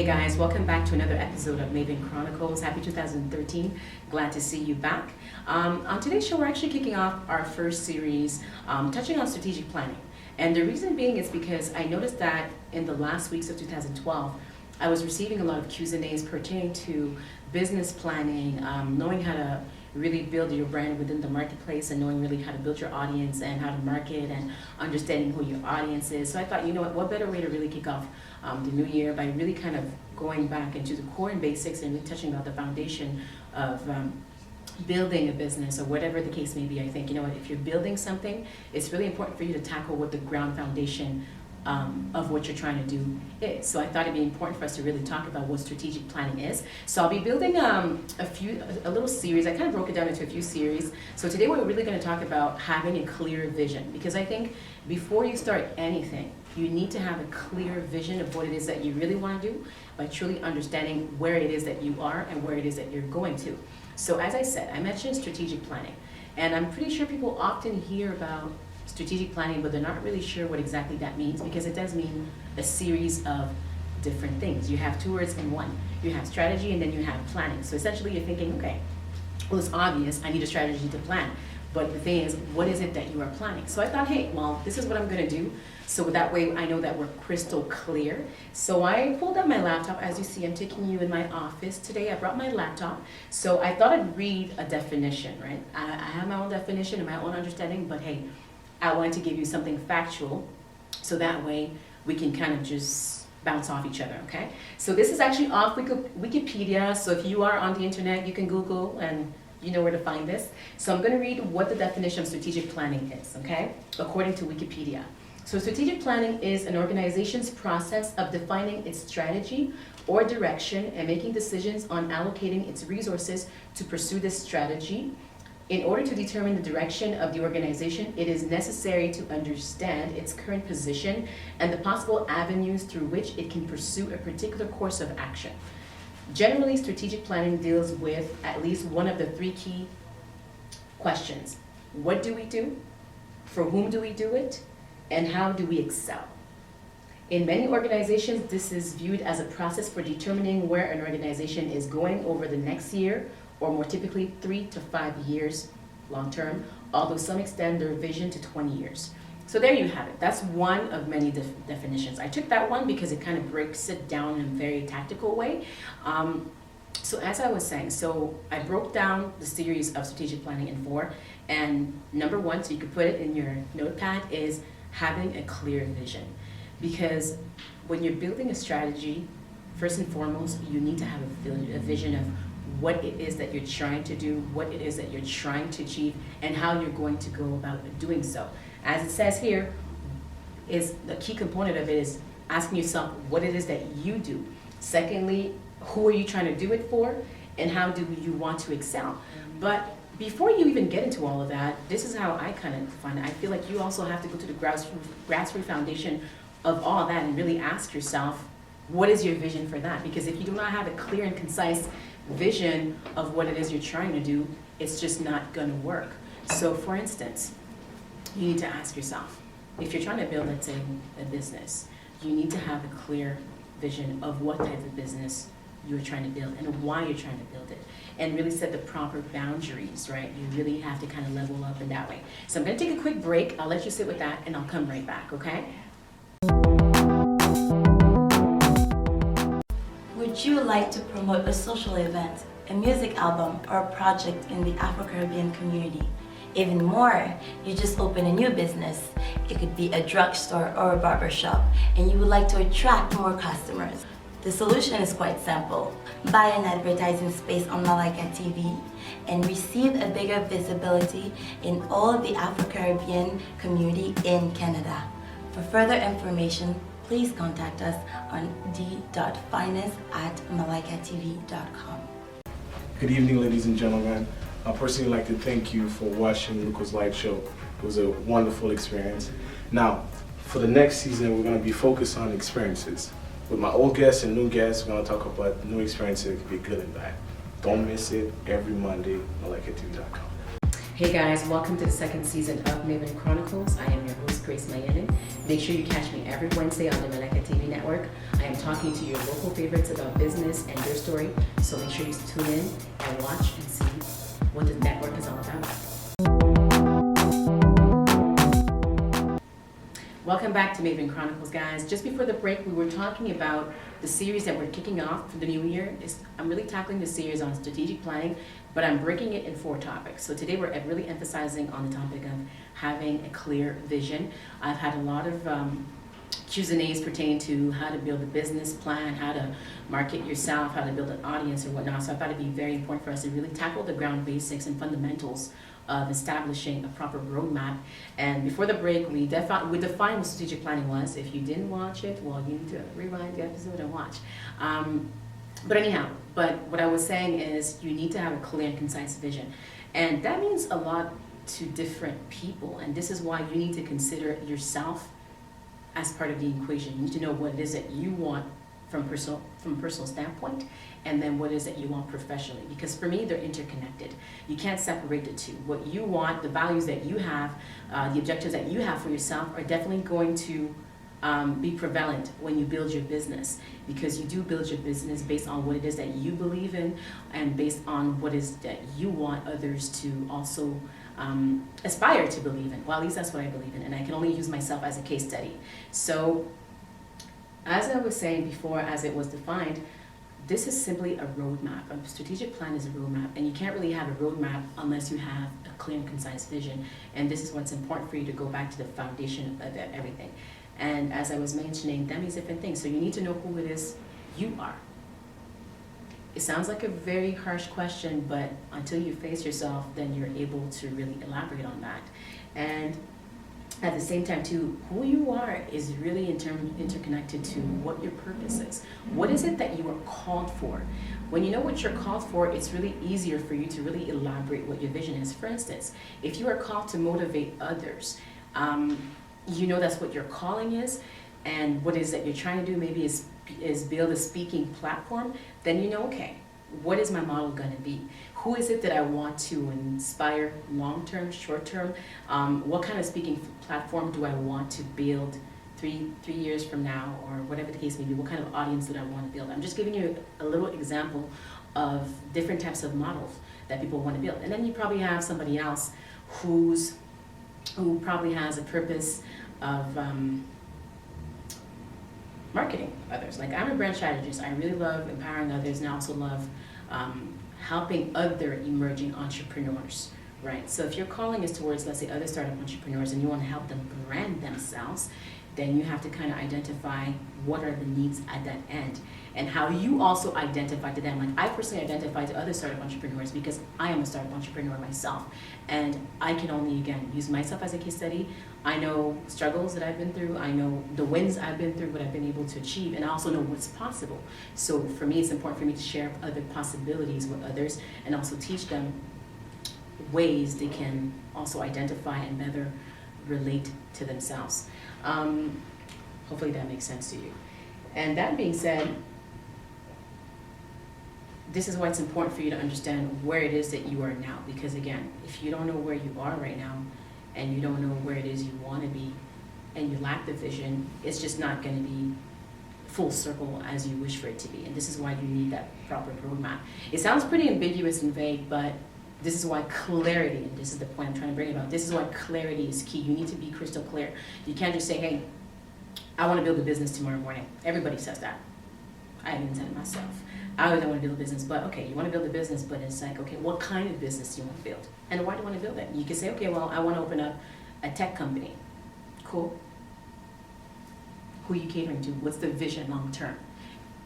Hey guys, welcome back to another episode of Maven Chronicles. Happy 2013. Glad to see you back. On today's show, we're actually kicking off our first series touching on strategic planning. And the reason being is because I noticed that in the last weeks of 2012, I was receiving a lot of Q's and A's pertaining to business planning, knowing how to really build your brand within the marketplace and knowing really how to build your audience and how to market and understanding who your audience is. So I thought, you know what better way to really kick off the new year by really kind of going back into the core and basics and really touching about the foundation of building a business or whatever the case may be. I think, you know what, if you're building something, it's really important for you to tackle what the ground foundation of what you're trying to do is. So I thought it'd be important for us to really talk about what strategic planning is. So I'll be building a little series. I kind of broke it down into a few series. So today we're really going to talk about having a clear vision, because I think before you start anything, you need to have a clear vision of what it is that you really want to do by truly understanding where it is that you are and where it is that you're going to. So as I said, I mentioned strategic planning, and I'm pretty sure people often hear about strategic planning, but they're not really sure what exactly that means, because it does mean a series of different things. You have two words in one. You have strategy and then you have planning. So essentially you're thinking, okay, well, it's obvious, I need a strategy to plan. But the thing is, what is it that you are planning? So I thought, hey, well, this is what I'm gonna do. So that way I know that we're crystal clear. So I pulled out my laptop. As you see, I'm taking you in my office today. I brought my laptop. So I thought I'd read a definition, right? I have my own definition and my own understanding, but hey, I wanted to give you something factual, so that way we can kind of just bounce off each other, okay? So this is actually off Wikipedia, so if you are on the internet, you can Google and you know where to find this. So I'm gonna read what the definition of strategic planning is, okay? According to Wikipedia. So strategic planning is an organization's process of defining its strategy or direction and making decisions on allocating its resources to pursue this strategy. In order to determine the direction of the organization, it is necessary to understand its current position and the possible avenues through which it can pursue a particular course of action. Generally, strategic planning deals with at least one of the three key questions. What do we do? For whom do we do it? And how do we excel? In many organizations, this is viewed as a process for determining where an organization is going over the next year, or more typically 3 to 5 years long term, although some extend their vision to 20 years. So there you have it. That's one of many definitions. I took that one because it kind of breaks it down in a very tactical way. So as I was saying, so I broke down the series of strategic planning in 4, and number 1, so you could put it in your notepad, is having a clear vision. Because when you're building a strategy, first and foremost, you need to have a vision of what it is that you're trying to do, what it is that you're trying to achieve, and how you're going to go about doing so. As it says here, is the key component of it is asking yourself what it is that you do. Secondly, who are you trying to do it for, and how do you want to excel? But before you even get into all of that, this is how I kind of find it. I feel like you also have to go to the grassroots foundation of all that and really ask yourself, what is your vision for that? Because if you do not have a clear and concise vision of what it is you're trying to do, it's just not gonna work. So for instance, you need to ask yourself, if you're trying to build, let's say, a business, you need to have a clear vision of what type of business you're trying to build and why you're trying to build it, and really set the proper boundaries, right? You really have to kind of level up in that way. So I'm gonna take a quick break. I'll let you sit with that and I'll come right back, okay? Would you like to promote a social event, a music album, or a project in the Afro-Caribbean community? Even more, you just open a new business. It could be a drugstore or a barbershop, and you would like to attract more customers. The solution is quite simple. Buy an advertising space on Malaika TV and receive a bigger visibility in all of the Afro-Caribbean community in Canada. For further information, please contact us on d.finance@malaikatv.com. Good evening, ladies and gentlemen. I personally like to thank you for watching Luca's Light Show. It was a wonderful experience. Now, for the next season, we're going to be focused on experiences. With my old guests and new guests, we're going to talk about new experiences. It could be good and bad. Don't miss it every Monday, malaikatv.com. Hey guys, welcome to the second season of Maven Chronicles. I am your host, Grace Mayele. Make sure you catch me every Wednesday on the Maleka TV network. I am talking to your local favorites about business and their story, so make sure you tune in and watch and see what the network is all about. Welcome back to Maven Chronicles, guys. Just before the break, we were talking about the series that we're kicking off for the new year. I'm really tackling the series on strategic planning, but I'm breaking it in 4 topics. So today we're really emphasizing on the topic of having a clear vision. I've had a lot of Q&As pertaining to how to build a business plan, how to market yourself, how to build an audience or whatnot. So I thought it'd be very important for us to really tackle the ground basics and fundamentals of establishing a proper roadmap. And before the break, we defined what strategic planning was. If you didn't watch it, well, you need to rewind the episode and watch. But what I was saying is you need to have a clear and concise vision. And that means a lot to different people. And this is why you need to consider yourself as part of the equation. You need to know what it is that you want from a personal standpoint, and then what it is that you want professionally. Because for me, they're interconnected. You can't separate the two. What you want, the values that you have, the objectives that you have for yourself are definitely going to be prevalent when you build your business, because you do build your business based on what it is that you believe in and based on what it is that you want others to also aspire to believe in. Well, at least that's what I believe in, and I can only use myself as a case study. So as I was saying before, as it was defined, this is simply a roadmap. A strategic plan is a roadmap, and you can't really have a roadmap unless you have a clear and concise vision. And this is what's important for you to go back to the foundation of everything. And as I was mentioning, that means different things. So you need to know who it is you are. It sounds like a very harsh question, but until you face yourself, then you're able to really elaborate on that. And at the same time, too, who you are is really interconnected to what your purpose is. What is it that you are called for? When you know what you're called for, it's really easier for you to really elaborate what your vision is. For instance, if you are called to motivate others, you know that's what your calling is, and what it is that you're trying to do maybe is build a speaking platform, then you know, okay, what is my model going to be? Who is it that I want to inspire long-term, short-term? What kind of speaking platform do I want to build 3 years from now, or whatever the case may be? What kind of audience do I want to build? I'm just giving you a little example of different types of models that people want to build. And then you probably have somebody else who probably has a purpose of marketing others. Like, I'm a brand strategist. I really love empowering others, and I also love helping other emerging entrepreneurs, right? So if your calling is towards, let's say, other startup entrepreneurs, and you want to help them brand themselves, then you have to kind of identify what are the needs at that end, and how you also identify to them. Like, I personally identify to other startup entrepreneurs because I am a startup entrepreneur myself, and I can only, again, use myself as a case study. I know struggles that I've been through, I know the wins I've been through, what I've been able to achieve, and I also know what's possible. So for me, it's important for me to share other possibilities with others, and also teach them ways they can also identify and better relate to themselves. Hopefully that makes sense to you. And that being said, this is why it's important for you to understand where it is that you are now. Because again, if you don't know where you are right now, and you don't know where it is you want to be, and you lack the vision, it's just not going to be full circle as you wish for it to be. And this is why you need that proper roadmap. It sounds pretty ambiguous and vague, but this is why clarity, and this is the point I'm trying to bring about, this is why clarity is key. You need to be crystal clear. You can't just say, hey, I want to build a business tomorrow morning. Everybody says that. I haven't even said it myself. I don't want to build a business, but okay, you want to build a business, but it's like, okay, what kind of business do you want to build? And why do you want to build it? You can say, okay, well, I want to open up a tech company. Cool. Who are you catering to? What's the vision long term?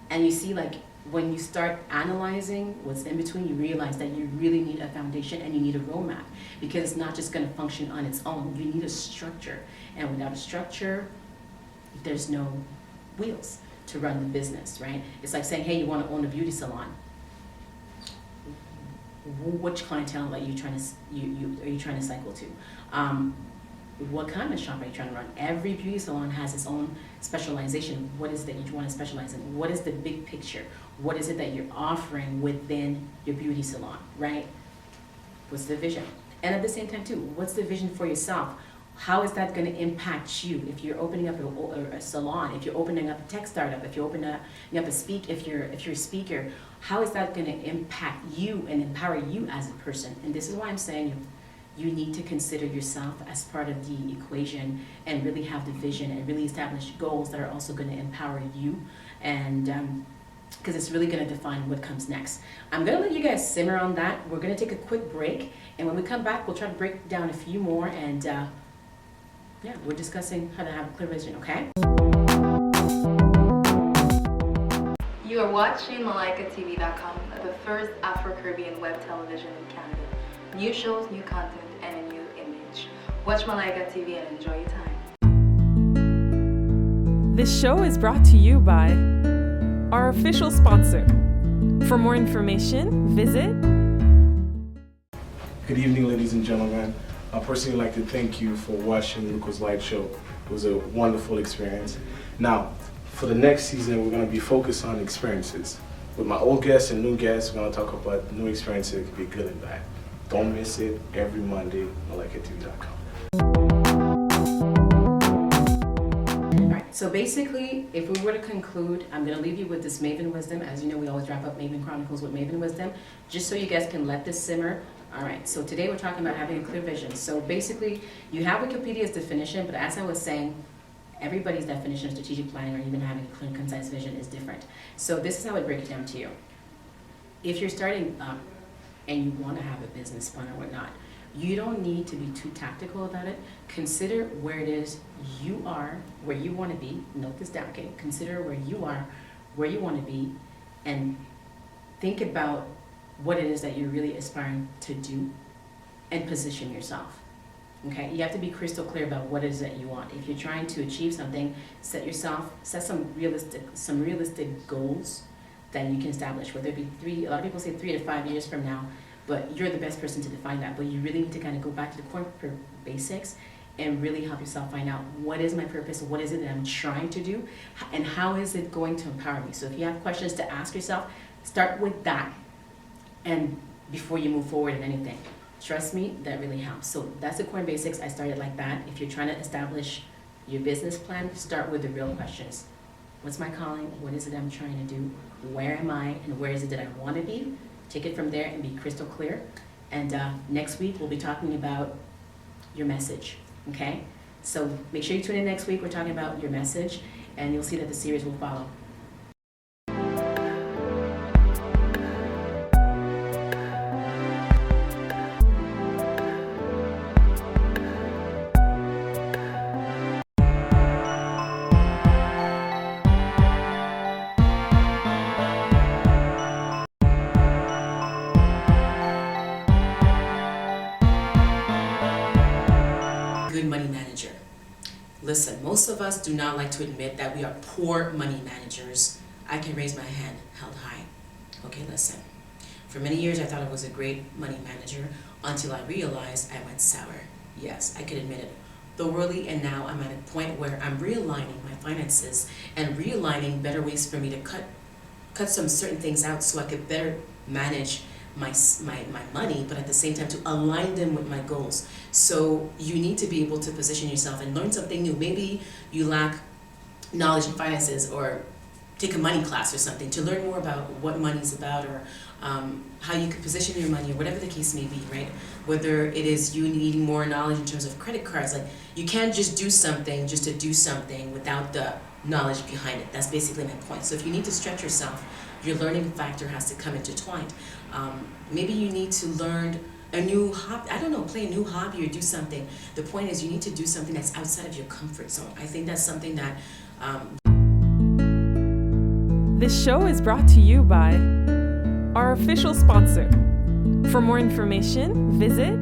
And you see, like, when you start analyzing what's in between, you realize that you really need a foundation and you need a roadmap, because it's not just going to function on its own. You need a structure. And without a structure, there's no wheels to run the business, right? It's like saying, hey, you want to own a beauty salon. Which clientele are you trying to cycle to? What kind of shop are you trying to run? Every beauty salon has its own specialization. What is it that you want to specialize in? What is the big picture? What is it that you're offering within your beauty salon, right? What's the vision? And at the same time too, what's the vision for yourself? How is that going to impact you? If you're opening up a salon, if you're opening up a tech startup, if you're opening up if you're a speaker, how is that going to impact you and empower you as a person? And this is why I'm saying you need to consider yourself as part of the equation and really have the vision and really establish goals that are also going to empower you, and because it's really going to define what comes next. I'm going to let you guys simmer on that. We're going to take a quick break, and when we come back, we'll try to break down a few more, and yeah, we're discussing how to have a clear vision, okay? You are watching MalaikaTV.com, the first Afro-Caribbean web television in Canada. New shows, new content, and a new image. Watch Malaika TV and enjoy your time. This show is brought to you by our official sponsor. For more information, visit. Good evening, ladies and gentlemen. I personally like to thank you for watching Luca's Light Show. It was a wonderful experience. Now, for the next season, we're going to be focused on experiences. With my old guests and new guests, we're going to talk about new experiences. It could be good and bad. Don't miss it every Monday, MalaikaTV.com. All right, so basically, if we were to conclude, I'm going to leave you with this Maven Wisdom. As you know, we always wrap up Maven Chronicles with Maven Wisdom, just so you guys can let this simmer. All right, so today we're talking about having a clear vision. So basically, you have Wikipedia's definition, but as I was saying, everybody's definition of strategic planning or even having a clear, concise vision is different. So this is how I break it down to you. If you're starting up and you want to have a business plan or whatnot, you don't need to be too tactical about it. Consider where it is you are, where you want to be. Note this down, okay? Consider where you are, where you want to be, and think about what it is that you're really aspiring to do and position yourself. Okay, you have to be crystal clear about what it is that you want. If you're trying to achieve something, set some realistic goals that you can establish, whether it be a lot of people say 3 to 5 years from now, but you're the best person to define that. But you really need to kind of go back to the core basics and really help yourself find out, what is my purpose, what is it that I'm trying to do, and how is it going to empower me? So if you have questions to ask yourself, start with that, and before you move forward in anything. Trust me, that really helps. So that's the core basics. I started like that. If you're trying to establish your business plan, start with the real questions. What's my calling? What is it I'm trying to do? Where am I? And where is it that I want to be? Take it from there and be crystal clear. And next week, we'll be talking about your message, okay? So make sure you tune in next week. We're talking about your message, and you'll see that the series will follow. Good money manager. Listen, most of us do not like to admit that we are poor money managers. I can raise my hand held high. Okay, listen. For many years, I thought I was a great money manager until I realized I went sour. Yes, I could admit it. Thoroughly, and now I'm at a point where I'm realigning my finances and realigning better ways for me to cut some certain things out so I could better manage my money, but at the same time to align them with my goals. So you need to be able to position yourself and learn something new. Maybe you lack knowledge in finances, or take a money class or something to learn more about what money's about, or how you could position your money, or whatever the case may be, right? Whether it is you needing more knowledge in terms of credit cards, like you can't just do something just to do something without the knowledge behind it. That's basically my point. So if you need to stretch yourself, your learning factor has to come intertwined. Maybe you need to learn a new hobby, I don't know, play a new hobby or do something. The point is you need to do something that's outside of your comfort zone. I think that's something that... This show is brought to you by our official sponsor. For more information, visit